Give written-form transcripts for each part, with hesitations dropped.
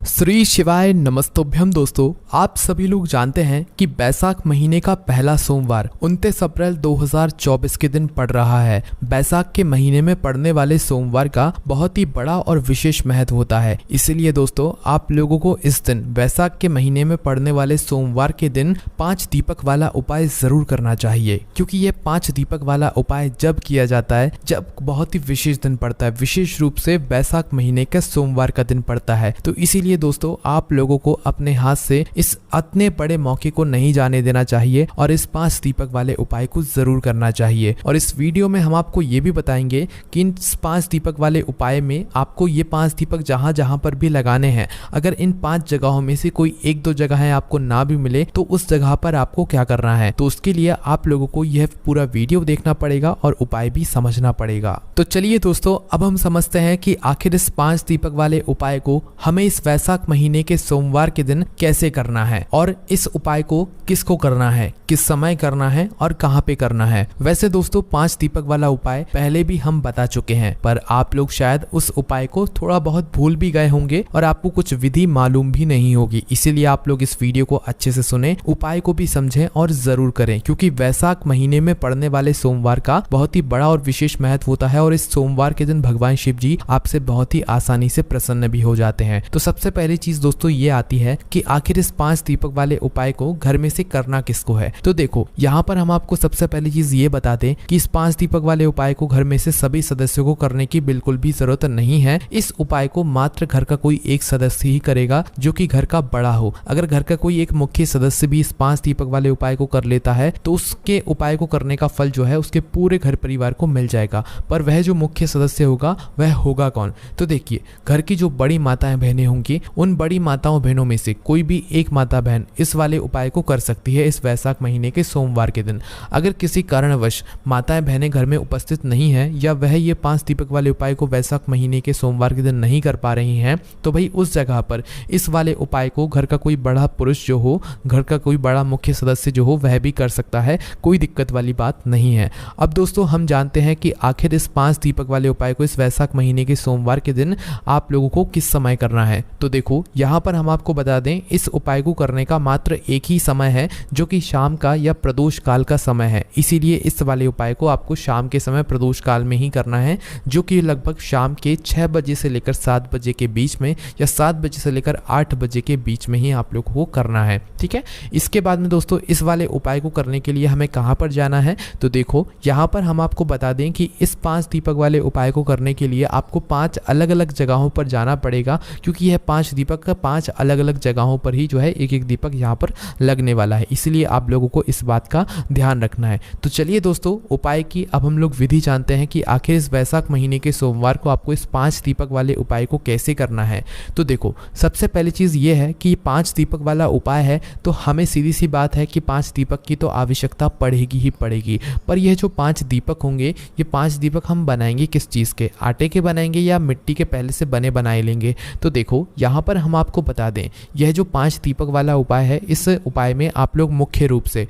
श्री शिवाय नमस्तोभ्यम। दोस्तों, आप सभी लोग जानते हैं कि बैसाख महीने का पहला सोमवार 29 अप्रैल 2024 के दिन पड़ रहा है। बैसाख के महीने में पड़ने वाले सोमवार का बहुत ही बड़ा और विशेष महत्व होता है। इसीलिए दोस्तों, आप लोगों को इस दिन बैसाख के महीने में पड़ने वाले सोमवार के दिन 5 दीपक वाला उपाय जरूर करना चाहिए, क्योंकि ये 5 दीपक वाला उपाय जब किया जाता है जब बहुत ही विशेष दिन पड़ता है, विशेष रूप से बैसाख महीने का सोमवार का दिन पड़ता है। तो इसीलिए दोस्तों, आप लोगों को अपने हाथ से इस इतने बड़े मौके को नहीं जाने देना चाहिए और इस 5 दीपक वाले उपाय को जरूर करना चाहिए। और इस वीडियो में हम आपको ये भी बताएंगे कि इन 5 दीपक वाले उपाय में आपको ये 5 दीपक जहां जहां पर भी लगाने हैं, अगर इन 5 जगहों में से कोई 1-2 जगह है आपको ना भी मिले तो उस जगह पर आपको क्या करना है। तो उसके लिए आप लोगों को यह पूरा वीडियो देखना पड़ेगा और उपाय भी समझना पड़ेगा। तो चलिए दोस्तों, अब हम समझते हैं कि आखिर इस 5 दीपक वाले उपाय को हमें इस बैसाख महीने के सोमवार के दिन कैसे करना है और इस उपाय को किसको करना है, किस समय करना है और कहां पे करना है। वैसे दोस्तों, 5 दीपक वाला उपाय पहले भी हम बता चुके हैं, पर आप लोग शायद उस उपाय को थोड़ा बहुत भूल भी गए होंगे और आपको कुछ विधि मालूम भी नहीं होगी। इसीलिए आप लोग इस वीडियो को अच्छे से सुने, उपाय को भी समझें और जरूर करें, क्योंकि बैसाख महीने में पड़ने वाले सोमवार का बहुत ही बड़ा और विशेष महत्व होता है और इस सोमवार के दिन भगवान शिव जी आपसे बहुत ही आसानी से प्रसन्न भी हो जाते हैं। तो सबसे पहली चीज दोस्तों ये आती है कि आखिर इस 5 दीपक वाले उपाय को घर में से करना किसको है। तो देखो, यहाँ पर हम आपको सबसे पहली चीज ये बता दें कि इस 5 दीपक वाले उपाय को घर में से सभी सदस्यों को करने की बिल्कुल भी जरूरत नहीं है। इस उपाय को मात्र घर का कोई एक सदस्य ही करेगा जो कि घर का बड़ा हो। अगर घर का कोई एक मुख्य सदस्य भी इस 5 दीपक वाले उपाय को कर लेता है तो उसके उपाय को करने का फल जो है उसके पूरे घर परिवार को मिल जाएगा। पर वह जो मुख्य सदस्य होगा वह होगा कौन? तो देखिए, घर की जो बड़ी माताएं बहनें होंगी, उन बड़ी माताओं बहनों में से कोई भी एक माता बहन इस वाले उपाय को कर सकती है इस बैसाख महीने के सोमवार के दिन। अगर किसी कारणवश माताएं बहनें घर में उपस्थित नहीं है या वह ये 5 दीपक वाले उपाय को बैसाख महीने के सोमवार के दिन नहीं कर पा रही हैं, तो भाई उस जगह पर इस वाले उपाय को घर का कोई बड़ा पुरुष जो हो, घर का कोई बड़ा मुख्य सदस्य जो हो, वह भी कर सकता है। कोई दिक्कत वाली बात नहीं है। अब दोस्तों, हम जानते हैं कि आखिर इस 5 दीपक वाले उपाय को इस बैसाख महीने के सोमवार के दिन आप लोगों को किस समय करना है। तो देखो, यहाँ पर हम आपको बता दें, इस उपाय को करने का मात्र एक ही समय है जो कि शाम का या प्रदोष काल का समय है। इसीलिए इस वाले उपाय को आपको शाम के समय प्रदोष काल में ही करना है, जो कि लगभग शाम के 6 बजे से लेकर 7 बजे के बीच में या 7 बजे से लेकर 8 बजे के बीच में ही आप लोग को करना है। ठीक है। इसके बाद में दोस्तों, इस वाले उपाय को करने के लिए हमें कहां पर जाना है। तो देखो, यहाँ पर हम आपको बता दें कि इस 5 दीपक वाले उपाय को करने के लिए आपको 5 अलग अलग जगहों पर जाना पड़ेगा, क्योंकि यह 5 दीपक का 5 अलग अलग जगहों पर ही जो है एक एक दीपक यहाँ पर लगने वाला है। इसलिए आप लोगों को इस बात का ध्यान रखना है। तो चलिए दोस्तों, उपाय की अब हम लोग विधि जानते हैं कि आखिर इस बैसाख महीने के सोमवार को आपको इस 5 दीपक वाले उपाय को कैसे करना है। तो देखो, सबसे पहली चीज ये है कि 5 दीपक वाला उपाय है तो हमें सीधी सी बात है कि 5 दीपक की तो आवश्यकता पड़ेगी ही पड़ेगी। पर यह जो 5 दीपक होंगे, ये 5 दीपक हम बनाएंगे किस चीज के? आटे के बनाएंगे या मिट्टी के पहले से बने बनाए लेंगे? तो देखो, यहाँ पर हम आपको बता दें, यह जो 5 दीपक वाला उपाय है, इस उपाय में आप लोग मुख्य रूप से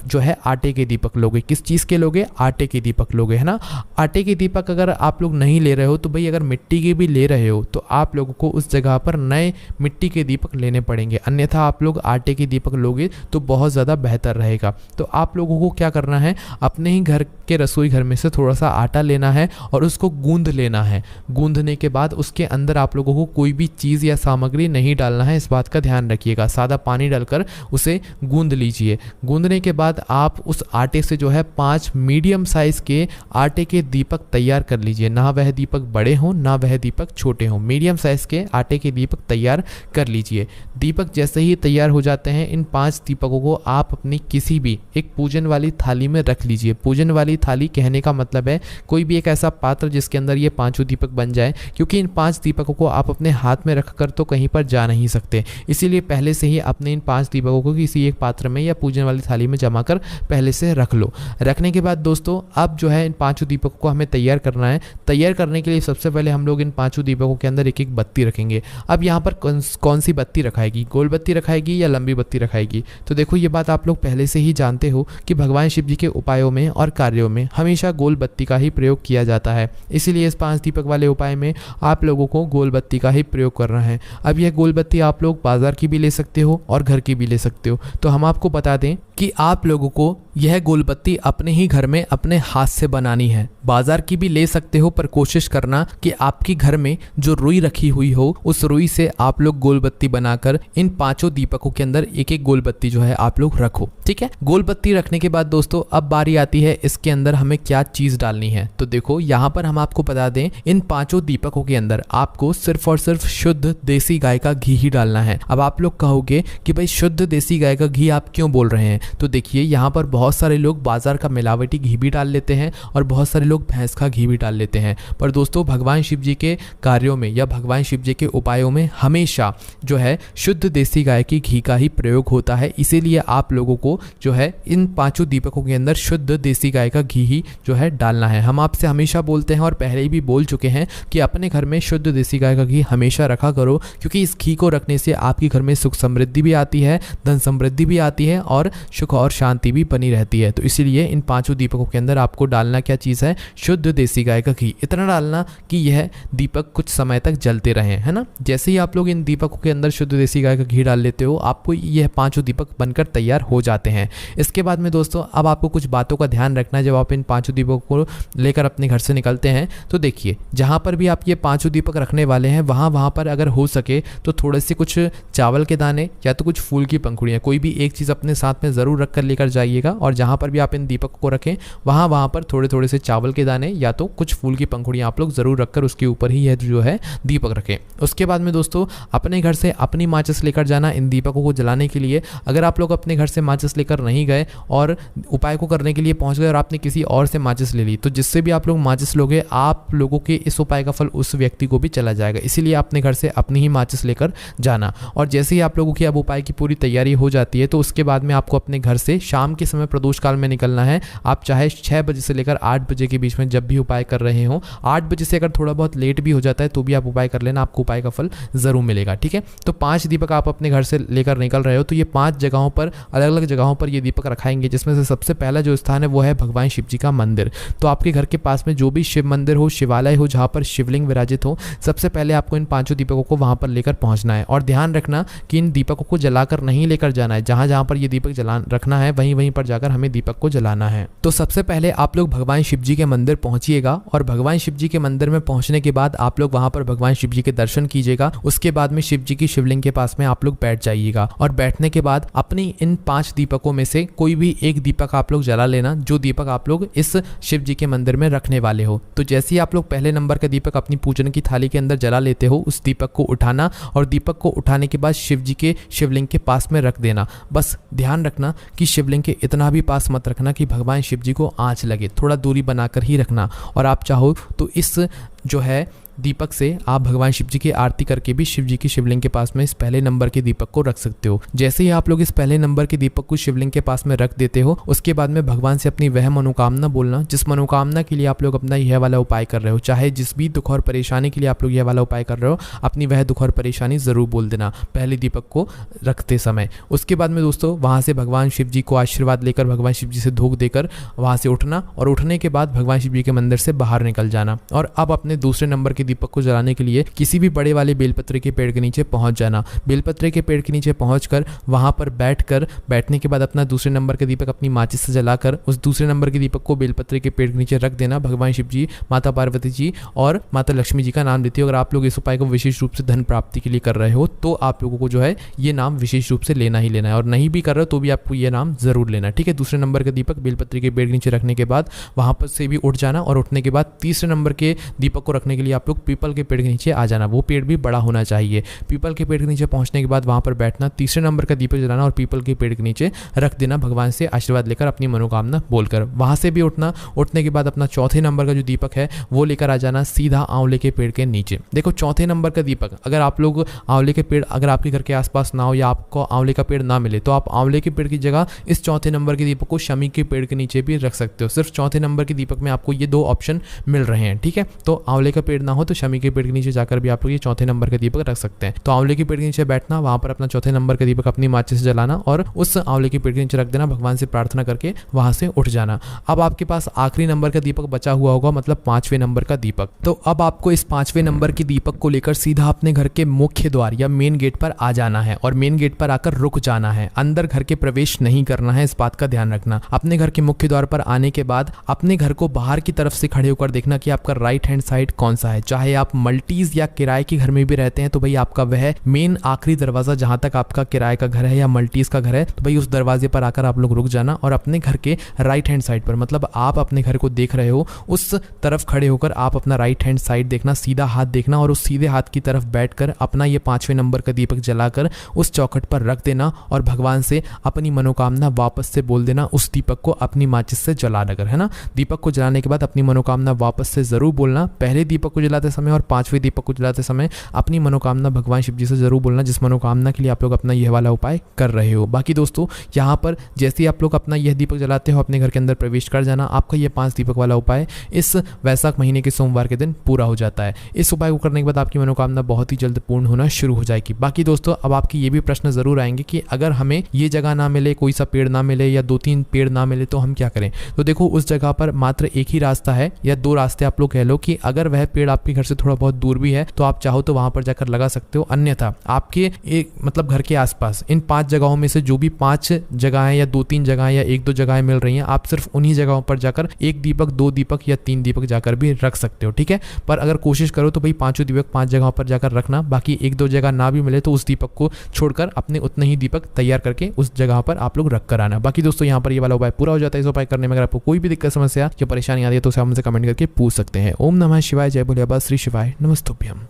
जो है आटे के दीपक लोगे। किस चीज़ के लोगे? आटे के दीपक लोगे, है ना। आटे के दीपक अगर आप लोग नहीं ले रहे हो तो भाई, अगर मिट्टी के भी ले रहे हो तो आप लोगों को उस जगह पर नए मिट्टी के दीपक लेने पड़ेंगे, अन्यथा आप लोग आटे के दीपक लोगे तो बहुत ज़्यादा बेहतर रहेगा। तो आप लोगों को क्या करना है, अपने ही घर के रसोई घर में से थोड़ा सा आटा लेना है और उसको गूंद लेना है। गूंदने के बाद उसके अंदर आप लोगों को कोई भी चीज़ या सामग्री नहीं डालना है, इस बात का ध्यान रखिएगा। सादा पानी डालकर उसे गूंद लीजिए। गूंदने के बाद आप उस आटे से जो है 5 मीडियम साइज के आटे के दीपक तैयार कर लीजिए। ना वह दीपक बड़े हों ना वह दीपक छोटे हों, मीडियम साइज के आटे के दीपक तैयार कर लीजिए। दीपक जैसे ही तैयार हो जाते हैं, इन 5 दीपकों को आप अपनी किसी भी एक पूजन वाली थाली में रख लीजिए। पूजन वाली थाली कहने का मतलब है कोई भी एक ऐसा पात्र जिसके अंदर ये 5 दीपक बन जाए, क्योंकि इन 5 दीपकों को आप अपने हाथ में रखकर तो कहीं पर जा नहीं सकते। इसीलिए पहले से ही अपने इन 5 दीपकों को किसी एक पात्र में या पूजन वाली थाली में जमा जमा कर पहले से रख लो। रखने के बाद दोस्तों अब जो है इन 5 दीपकों को हमें तैयार करना है। तैयार करने के लिए सबसे पहले हम लोग इन 5 दीपकों के अंदर एक एक बत्ती रखेंगे। अब यहाँ पर कौन सी बत्ती रखाएगी, गोल बत्ती रखाएगी या लंबी बत्ती रखाएगी? तो देखो ये बात आप लोग पहले से ही जानते हो कि भगवान शिव जी के उपायों में और कार्यों में हमेशा गोल बत्ती का ही प्रयोग किया जाता है। इसीलिए इस 5 दीपक वाले उपाय में आप लोगों को गोल बत्ती का ही प्रयोग करना है। अब यह गोल बत्ती आप लोग बाजार की भी ले सकते हो और घर की भी ले सकते हो। तो हम आपको बता दें कि आप लोगों को यह गोल बत्ती अपने ही घर में अपने हाथ से बनानी है। बाजार की भी ले सकते हो पर कोशिश करना कि आपके घर में जो रुई रखी हुई हो उस रुई से आप लोग गोल बत्ती बनाकर इन 5 दीपकों के अंदर एक एक गोल बत्ती जो है आप लोग रखो। ठीक है, गोल बत्ती रखने के बाद दोस्तों अब बारी आती है इसके अंदर हमें क्या चीज डालनी है। तो देखो यहाँ पर हम आपको बता दें इन 5 दीपकों के अंदर आपको सिर्फ और सिर्फ शुद्ध देसी गाय का घी ही डालना है। अब आप लोग कहोगे कि भाई शुद्ध देसी गाय का घी आप क्यों बोल रहे हैं? तो देखिए यहाँ पर बहुत सारे लोग बाजार का मिलावटी घी भी डाल लेते हैं और बहुत सारे लोग भैंस का घी भी डाल लेते हैं। पर दोस्तों भगवान शिव जी के कार्यों में या भगवान शिव जी के उपायों में हमेशा जो है शुद्ध देसी गाय की घी का ही प्रयोग होता है। इसीलिए आप लोगों को जो है इन 5 दीपकों के अंदर शुद्ध देसी गाय का घी ही जो है डालना है। हम आपसे हमेशा बोलते हैं और पहले ही भी बोल चुके हैं कि अपने घर में शुद्ध देसी गाय का घी हमेशा रखा करो, क्योंकि इस घी को रखने से आपके घर में सुख समृद्धि भी आती है, धन समृद्धि भी आती है और सुख और शांति भी बनी रहती है। तो इसीलिए इन 5 दीपकों के अंदर आपको डालना क्या चीज़ है? शुद्ध देसी गाय का घी। इतना डालना कि यह दीपक कुछ समय तक जलते रहें, है ना। जैसे ही आप लोग इन दीपकों के अंदर शुद्ध देसी गाय का घी डाल लेते हो आपको यह 5 दीपक बनकर तैयार हो जाते हैं। इसके बाद में दोस्तों अब आपको कुछ बातों का ध्यान रखना है जब आप इन 5 दीपकों को लेकर अपने घर से निकलते हैं। तो देखिए जहाँ पर भी आप ये 5 दीपक रखने वाले हैं वहाँ पर अगर हो सके तो थोड़े से कुछ चावल के दाने या तो कुछ फूल की पंखुड़ियाँ, कोई भी एक चीज़ अपने साथ में ज़रूर रख कर लेकर जाइएगा। और जहाँ पर भी आप इन दीपकों को रखें वहाँ पर थोड़े थोड़े से चावल के दाने या तो कुछ फूल की पंखुड़ियाँ आप लोग ज़रूर रखकर उसके ऊपर ही यह जो है दीपक रखें। उसके बाद में दोस्तों अपने घर से अपनी माचिस लेकर जाना इन दीपकों को जलाने के लिए। अगर आप लोग अपने घर से माचिस लेकर नहीं गए और उपाय को करने के लिए पहुँच गए और आपने किसी और से माचिस ले ली, तो जिससे भी आप लोग माचिस लोगे आप लोगों के इस उपाय का फल उस व्यक्ति को भी चला जाएगा। इसीलिए अपने घर से अपनी ही माचिस लेकर जाना। और जैसे ही आप लोगों की अब उपाय की पूरी तैयारी हो जाती है तो उसके बाद में आपको अपने घर से शाम के समय प्रदोष काल में निकलना है। आप चाहे 6 बजे से लेकर 8 बजे के बीच में जब भी उपाय कर रहे हो, 8 बजे से अगर थोड़ा बहुत लेट भी हो जाता है तो भी आप उपाय कर लेना, आपको उपाय का फल ज़रूर मिलेगा। ठीक है, तो 5 दीपक आप अपने घर से लेकर निकल रहे हो तो ये 5 जगहों पर अलग अलग जगहों पर ये दीपक रखाएंगे, जिसमें से सबसे पहला जो स्थान है वो है भगवान शिव जी का मंदिर। तो आपके घर के पास में जो भी शिव मंदिर हो, शिवालय हो, जहाँ पर शिवलिंग विराजित हो, सबसे पहले आपको इन 5 दीपकों को वहाँ पर लेकर पहुँचना है। और ध्यान रखना कि इन दीपकों को जलाकर नहीं लेकर जाना है, जहाँ जहाँ पर ये दीपक जला रखना है वहीं पर जाकर हमें दीपक को जलाना है। तो सबसे पहले आप लोग भगवान शिव जी के मंदिर पहुंचिएगा और भगवान शिव जी के मंदिर में पहुंचने के बाद आप लोग वहां पर भगवान शिव जी के दर्शन कीजिएगा। उसके बाद में शिव जी की शिवलिंग के पास में आप लोग बैठ जाइएगा और बैठने के बाद अपनी इन 5 दीपकों में से कोई भी एक दीपक आप लोग जला लेना, जो दीपक आप लोग इस शिव जी के मंदिर में रखने वाले हो। तो जैसे ही आप लोग पहले नंबर का दीपक अपनी पूजन की थाली के अंदर जला लेते हो, उस दीपक को उठाना और दीपक को उठाने के बाद शिव जी के शिवलिंग के पास में रख देना। बस ध्यान रखना कि शिवलिंग के इतना भी पास मत रखना कि भगवान शिव जी को आंच लगे, थोड़ा दूरी बनाकर ही रखना। और आप चाहो तो इस जो है दीपक से आप भगवान शिव जी की आरती करके भी शिव जी की शिवलिंग के पास में इस पहले नंबर के दीपक को रख सकते हो। जैसे ही आप लोग इस पहले नंबर के दीपक को शिवलिंग के पास में रख देते हो, उसके बाद में भगवान से अपनी वह मनोकामना बोलना जिस मनोकामना के लिए आप लोग अपना यह वाला उपाय कर रहे हो। चाहे जिस भी दुख और परेशानी के लिए आप लोग यह वाला उपाय कर रहे हो, अपनी वह दुख और परेशानी जरूर बोल देना पहले दीपक को रखते समय। उसके बाद में दोस्तों वहाँ से भगवान शिव जी को आशीर्वाद लेकर, भगवान शिव जी से धूप देकर वहाँ से उठना और उठने के बाद भगवान शिव जी के मंदिर से बाहर निकल जाना। और अब अपने दूसरे नंबर के दीपक को जलाने के लिए किसी भी बड़े वाले बेलपत्र के पेड़ के नीचे पहुंच जाना। बेलपत्र के पेड़ के नीचे पहुंचकर वहां पर बैठने के बाद अपना दूसरे नंबर के दीपक अपनी माचिस से जलाकर उस दूसरे नंबर के दीपक को बेलपत्र के पेड़ के नीचे रख देना। भगवान शिव जी, माता पार्वती जी और माता लक्ष्मी जी का नाम लेते हो। अगर आप लोग इस उपाय को विशेष रूप से धन प्राप्ति के लिए कर रहे हो तो आप लोगों को जो है ये नाम विशेष रूप से लेना ही लेना है, और नहीं भी कर रहे हो तो भी आपको ये नाम जरूर लेना है। ठीक है, दूसरे नंबर का दीपक बेलपत्र के पेड़ के नीचे रखने के बाद वहां पर से भी उठ जाना और उठने के बाद तीसरे नंबर के दीपक को रखने के लिए आप लोग लोग पीपल के पेड़ के नीचे आ जाना, वो पेड़ भी बड़ा होना चाहिए। पीपल के पेड़ के नीचे पहुंचने के बाद वहां पर बैठना, तीसरे नंबर का दीपक जलाना और पीपल के पेड़ के नीचे रख देना, भगवान से आशीर्वाद लेकर अपनी मनोकामना बोलकर। वहां से भी उठने के बाद अपना चौथे नंबर का जो दीपक है वो लेकर आ जाना सीधा आंवले के पेड़ के नीचे। देखो चौथे नंबर का दीपक, अगर आप लोग आंवले के पेड़ अगर आपके घर के आसपास ना हो या आपको आंवले का पेड़ ना मिले तो आप आंवले के पेड़ की जगह इस चौथे नंबर के दीपक को शमी के पेड़ के नीचे भी रख सकते हो। सिर्फ चौथे नंबर के दीपक में आपको ये दो ऑप्शन मिल रहे हैं, ठीक है। तो आंवले का पेड़ ना हो तो शमी के पेड़ के नीचे जाकर भी आप लोग ये चौथे नंबर का दीपक रख सकते हैं। तो आंवले के पेड़ के नीचे बैठना, वहां पर अपना चौथे नंबर का दीपक अपनी माचिस से जलाना और उस आंवले के पेड़ के नीचे रख देना, भगवान से प्रार्थना करके वहां से उठ जाना। अब आपके पास आखिरी नंबर का दीपक बचा हुआ होगा, मतलब 5वें नंबर का दीपक। तो अब आपको इस 5वें नंबर के दीपक को लेकर सीधा अपने घर के मुख्य द्वार या मेन गेट पर आ जाना है और मेन गेट पर आकर रुक जाना है। अंदर घर के प्रवेश नहीं करना है, इस बात का ध्यान रखना। अपने घर के मुख्य द्वार पर आने के बाद अपने घर को बाहर की तरफ से खड़े होकर देखना कि आपका राइट हैंड साइड कौन सा है। चाहे आप मल्टीज या किराए के घर में भी रहते हैं तो भाई आपका वह मेन आखिरी दरवाजा जहां तक आपका किराए का घर है या मल्टीज का घर है तो भाई उस दरवाजे पर आकर आप लोग रुक जाना और अपने घर के राइट हैंड साइड पर, मतलब आप अपने घर को देख रहे हो उस तरफ खड़े होकर आप अपना राइट हैंड साइड देखना, सीधा हाथ देखना और उस सीधे हाथ की तरफ बैठकर अपना ये 5वें नंबर का दीपक जलाकर उस चौखट पर रख देना और भगवान से अपनी मनोकामना वापस से बोल देना। उस दीपक को अपनी माचिस से जला देकर, है ना। दीपक को जलाने के बाद अपनी मनोकामना वापस से जरूर बोलना। पहले दीपक को जलाते समय और 5वें दीपक को जलाते समय अपनी मनोकामना भगवान शिव जी से जरूर बोलना, जिस मनोकामना के लिए आप लोग अपना यह वाला उपाय कर रहे हो। बाकी दोस्तों यहाँ पर जैसे ही आप लोग अपना यह दीपक जलाते हो अपने घर के अंदर प्रवेश कर जाना, आपका यह 5 दीपक वाला उपाय इस वैशाख महीने के सोमवार के दिन पूरा हो जाता है। इस उपाय को करने के बाद आपकी मनोकामना बहुत ही जल्द पूर्ण होना शुरू हो जाएगी। बाकी दोस्तों अब आपके ये भी प्रश्न जरूर आएंगे कि अगर हमें ये जगह ना मिले, कोई सा पेड़ ना मिले या 2-3 पेड़ ना मिले तो हम क्या करें। तो देखो उस जगह पर मात्र एक ही रास्ता है या 2 रास्ते आप लोग कह लो कि अगर वह पेड़ आपके घर से थोड़ा बहुत दूर भी है तो आप चाहो तो वहां पर जाकर लगा सकते हो। अन्यथा आपके एक मतलब घर के आसपास इन 5 जगहों में से जो भी 5 जगहें या 2-3 जगहें या 1-2 जगहें मिल रही हैं, आप सिर्फ उन्हीं जगहों पर जाकर 1 दीपक 2 दीपक या 3 दीपक जाकर भी रख सकते हो, ठीक है। पर अगर कोशिश करो तो भाई 5 दीपक 5 जगहों पर जाकर रखना, बाकी 1-2 जगह ना भी मिले तो उस दीपक को छोड़कर अपने उतने ही दीपक तैयार करके उस जगह पर आप लोग रख कर आना। बाकी दोस्तों यहाँ पर ये वाला उपाय पूरा हो जाता है। इस उपाय करने में अगर आपको कोई भी दिक्कत समस्या या परेशानी आती है तो उसे हमसे कमेंट करके पूछ सकते हैं। ओम नमः शिवाय, जय भोले बाबा, श्री शिवाय नमस्तुभ्यम।